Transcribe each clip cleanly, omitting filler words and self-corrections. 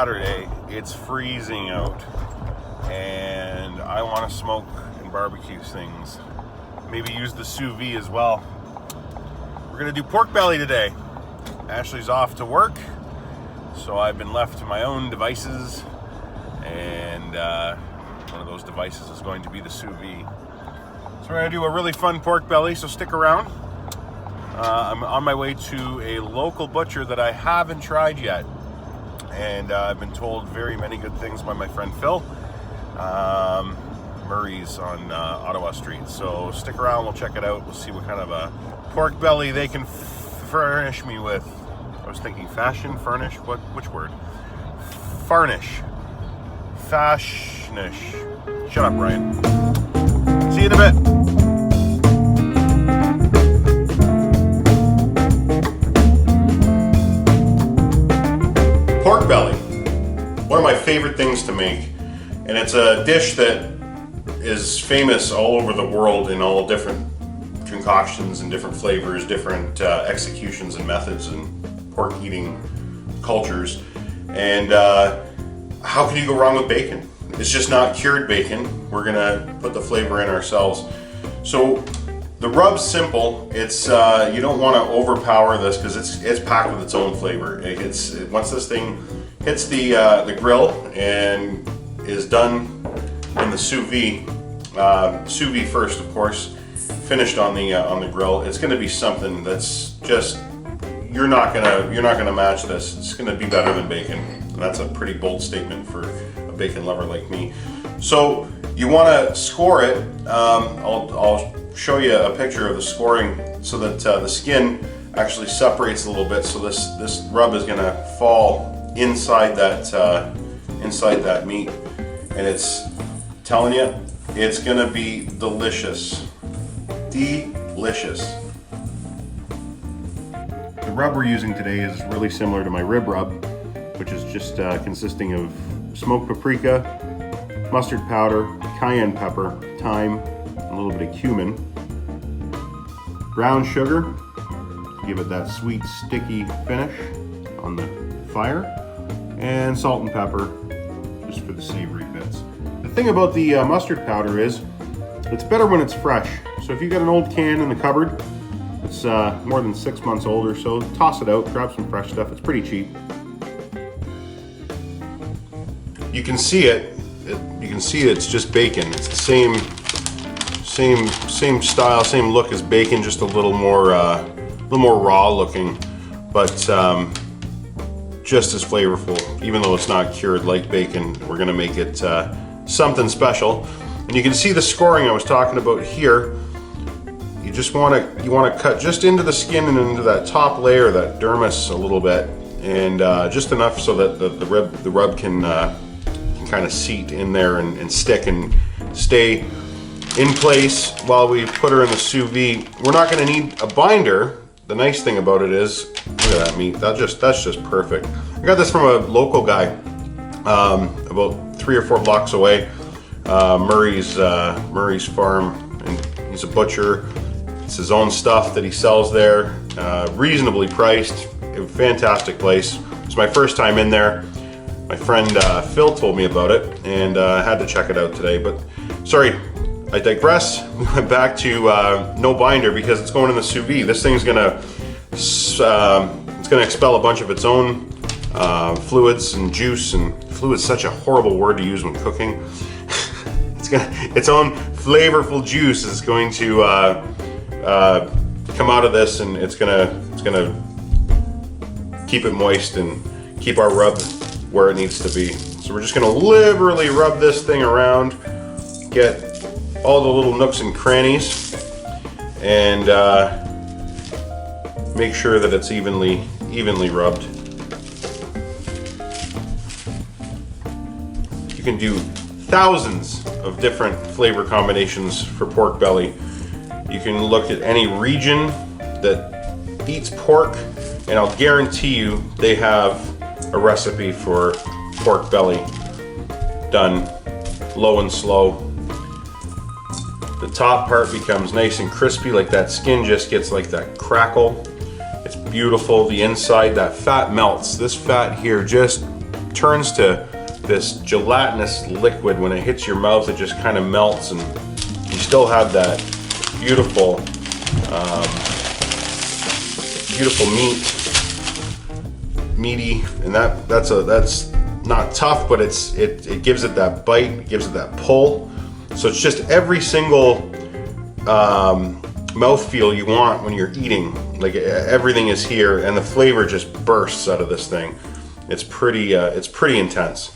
Saturday. It's freezing out, and I want to smoke and barbecue things. Maybe use the Sous Vide as well. We're gonna do pork belly today. Ashley's off to work, so I've been left to my own devices, and one of those devices is going to be the Sous Vide. So we're gonna do a really fun pork belly, so stick around. I'm on my way to a local butcher that I haven't tried yet, and I've been told very many good things by my friend Phil. Murray's on Ottawa Street. So stick around, we'll check it out. We'll see what kind of a pork belly they can furnish me with. I was thinking fashion, furnish, which word? Farnish. Fashnish. Shut up, Brian. See you in a bit. Pork belly, one of my favorite things to make, and it's a dish that is famous all over the world in all different concoctions and different flavors, different executions and methods and pork eating cultures. And how can you go wrong with bacon? It's just not cured bacon. We're gonna put the flavor in ourselves. So the rub's simple. It's you don't want to overpower this because it's packed with its own flavor. Once this thing hits the grill and is done in the sous vide first, of course, finished on the grill, it's going to be something that's just you're not gonna match this. It's going to be better than bacon. And that's a pretty bold statement for a bacon lover like me. So you want to score it. I'll show you a picture of the scoring so that the skin actually separates a little bit. So this rub is going to fall inside that meat, and it's telling you it's going to be delicious. Delicious. The rub we're using today is really similar to my rib rub, which is just consisting of smoked paprika, mustard powder, cayenne pepper, thyme, a little bit of cumin, brown sugar to give it that sweet, sticky finish on the fire, and salt and pepper just for the savory bits. The thing about the mustard powder is it's better when it's fresh. So if you got an old can in the cupboard, it's more than 6 months old or so, toss it out, grab some fresh stuff. It's pretty cheap. You can see it. You can see it's just bacon. It's the same style, same look as bacon, just a little more raw looking, but just as flavorful. Even though it's not cured like bacon, we're gonna make it something special. And you can see the scoring I was talking about here. You just want to cut just into the skin and into that top layer, that dermis, a little bit, and just enough so that the rub can kind of seat in there and stick and stay in place while we put her in the sous vide. We're not going to need a binder. The nice thing about it is, look at that meat. That's just perfect. I got this from a local guy about 3 or 4 blocks away. Murray's farm, and he's a butcher. It's his own stuff that he sells there, reasonably priced. A fantastic place. It's my first time in there. My friend Phil told me about it, and I had to check it out today. But sorry, I digress. We went back to no binder because it's going in the sous vide. This thing's gonna expel a bunch of its own fluids and juice. And fluid's such a horrible word to use when cooking. Its own flavorful juice is going to come out of this, and it's gonna keep it moist and keep our rub where it needs to be. So we're just gonna liberally rub this thing around, get all the little nooks and crannies, and make sure that it's evenly rubbed. You can do thousands of different flavor combinations for pork belly. You can look at any region that eats pork, and I'll guarantee you they have a recipe for pork belly done low and slow. The top part becomes nice and crispy, like that skin just gets like that crackle. It's beautiful. The inside, that fat melts. This fat here just turns to this gelatinous liquid. When it hits your mouth, it just kind of melts, and you still have that beautiful, beautiful meaty, and that's not tough, but it gives it that bite, it gives it that pull. So it's just every single mouthfeel you want when you're eating. Like everything is here, and the flavor just bursts out of this thing. It's pretty intense.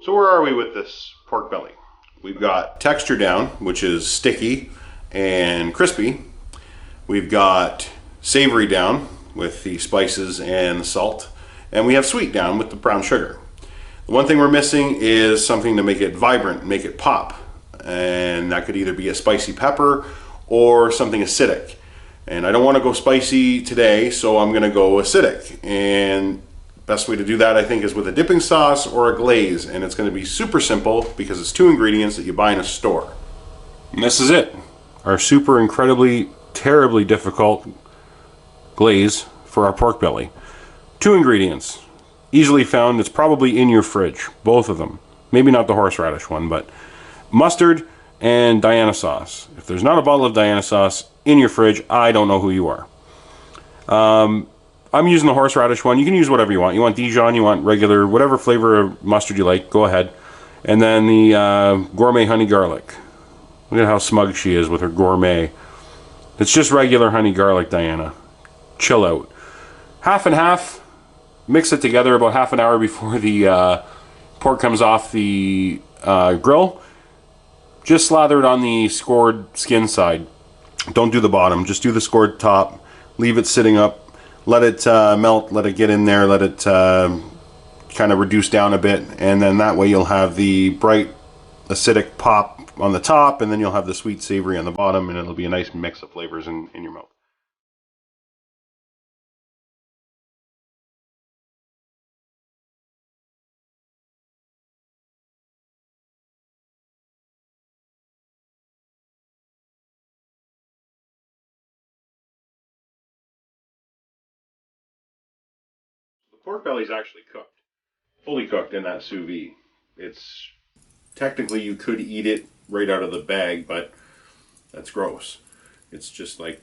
So where are we with this pork belly? We've got texture down, which is sticky and crispy. We've got savory down with the spices and the salt. And we have sweet down with the brown sugar. The one thing we're missing is something to make it vibrant, make it pop. And that could either be a spicy pepper or something acidic. And I don't want to go spicy today, so I'm going to go acidic. And best way to do that, I think, is with a dipping sauce or a glaze, and it's going to be super simple because it's 2 ingredients that you buy in a store. And this is it, our super incredibly, terribly difficult glaze for our pork belly. 2 ingredients, easily found. It's probably in your fridge, both of them. Maybe not the horseradish one, but mustard and Diana sauce. If there's not a bottle of Diana sauce in your fridge, I don't know who you are. I'm using the horseradish one. You can use whatever you want. You want Dijon, you want regular, whatever flavor of mustard you like, go ahead. And then the gourmet honey garlic. Look at how smug she is with her gourmet. It's just regular honey garlic, Diana. Chill out. Half and half. Mix it together about half an hour before the pork comes off the grill. Just slather it on the scored skin side. Don't do the bottom. Just do the scored top. Leave it sitting up. Let it melt, let it get in there, let it kind of reduce down a bit, and then that way you'll have the bright acidic pop on the top, and then you'll have the sweet savory on the bottom, and it'll be a nice mix of flavors in your mouth. The pork belly is actually cooked, fully cooked in that sous vide. It's technically, you could eat it right out of the bag, but that's gross. It's just like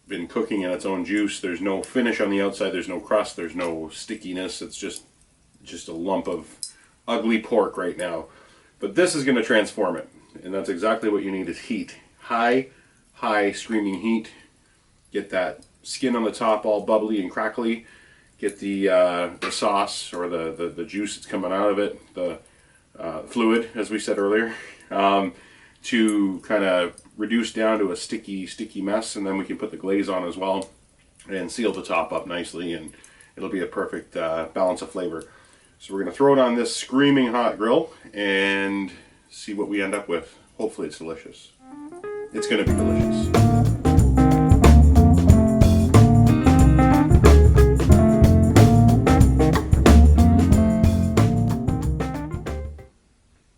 been cooking in its own juice. There's no finish on the outside, there's no crust, there's no stickiness. It's just a lump of ugly pork right now. But this is going to transform it, and that's exactly what you need, is heat. High screaming heat. Get that skin on the top all bubbly and crackly. Get the sauce, or the juice that's coming out of it, the fluid, as we said earlier, to kind of reduce down to a sticky mess, and then we can put the glaze on as well and seal the top up nicely, and it'll be a perfect balance of flavor. So we're going to throw it on this screaming hot grill and see what we end up with. Hopefully it's delicious. It's going to be delicious.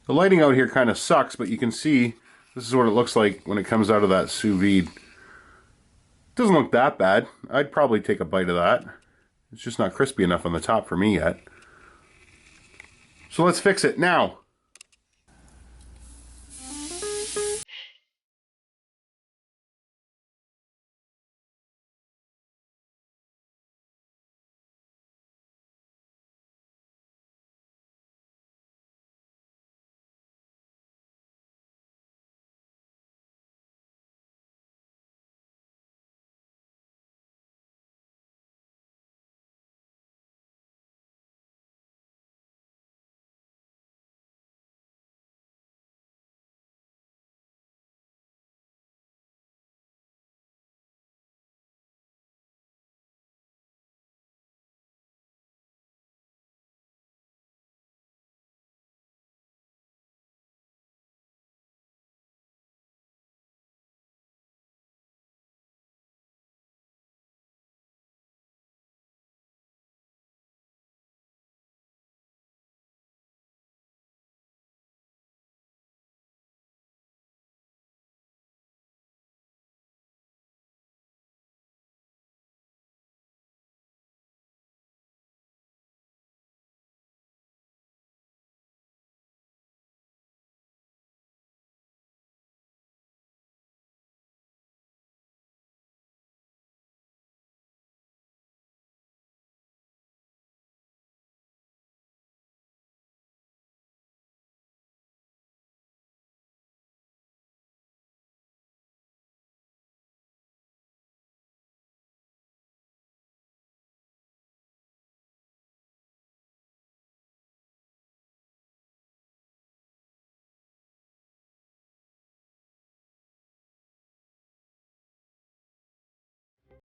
The lighting out here kind of sucks, but you can see this is what it looks like when it comes out of that sous vide. Doesn't look that bad. I'd probably take a bite of that. It's just not crispy enough on the top for me yet. So let's fix it now.